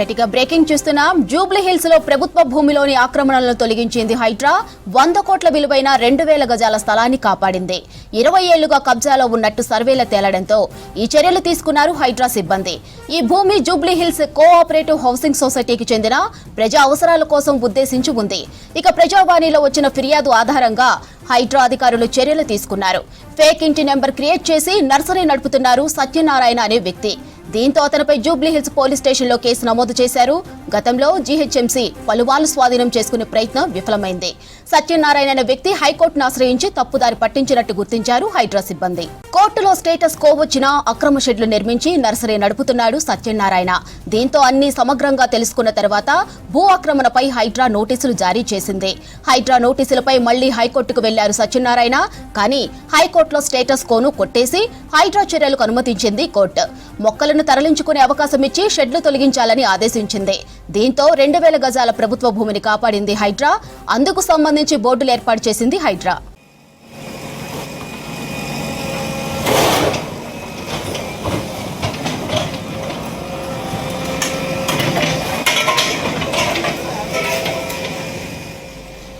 రెటిగా breaking చూస్తున్నాం. Jubilee hills లో ప్రభుత్వ భూమిలోని ఆక్రమణలను తొలగించింది హైడ్రా. 100 కోట్ల విలువైన 2000 గజాల స్థలాన్ని కాపాడింది. 20 ఏళ్లుగా కబ్జాలో ఉన్నట్టు సర్వేల తేలడంతో ఈ చర్యలు తీసుకున్నారు హైడ్రా సిబ్బంది. ఈ భూమి జూబ్లీ హిల్స్ కోఆపరేటివ్ హౌసింగ్ సొసైటీకి చెందిన ప్రజా అవసరాల కోసం ఉద్దేశించి ఉంది. ఇక ప్రజావాణిలో వచ్చిన ఫిర్యాదు ఆధారంగా హైడ్రా అధికారులు చర్యలు తీసుకున్నారు. ఫేక్ ఇంటి నెంబర్ క్రియేట్ చేసి నర్సరీ నడుపుతున్నారు సత్యనారాయణ అనే వ్యక్తి. దీంతో అతనిపై జూబ్లీ హిల్స్ పోలీస్ స్టేషన్లో కేసు నమోదు చేశారు. గతంలో జీహెచ్ఎంసీ పలువాళ్లు స్వాధీనం చేసుకునే ప్రయత్నం విఫలమైంది. సత్యనారాయణ అనే వ్యక్తి హైకోర్టును ఆశ్రయించి తప్పుదారి పట్టించినట్టు గుర్తించారు హైడ్రా సిబ్బంది. కోర్టులో స్టేటస్ కో వచ్చిన అక్రమ షెడ్లు నిర్మించి నర్సరీ నడుపుతున్నాడు సత్యనారాయణ. దీంతో అన్ని సమగ్రంగా తెలుసుకున్న తర్వాత భూ ఆక్రమణపై హైడ్రా నోటీసులు జారీ చేసింది. హైడ్రా నోటీసులపై మళ్లీ హైకోర్టుకు వెళ్లారు సత్యనారాయణ. కానీ హైకోర్టులో స్టేటస్ కోను కొట్టేసి హైడ్రా చర్యలకు అనుమతించింది కోర్టు. మొక్కలను తరలించుకునే అవకాశం ఇచ్చి షెడ్లు తొలగించాలని ఆదేశించింది. దీంతో 2000 గజాల ప్రభుత్వ భూమిని కాపాడింది హైడ్రా. అందుకు సంబంధించి బోర్డులు ఏర్పాటు చేసింది హైడ్రా.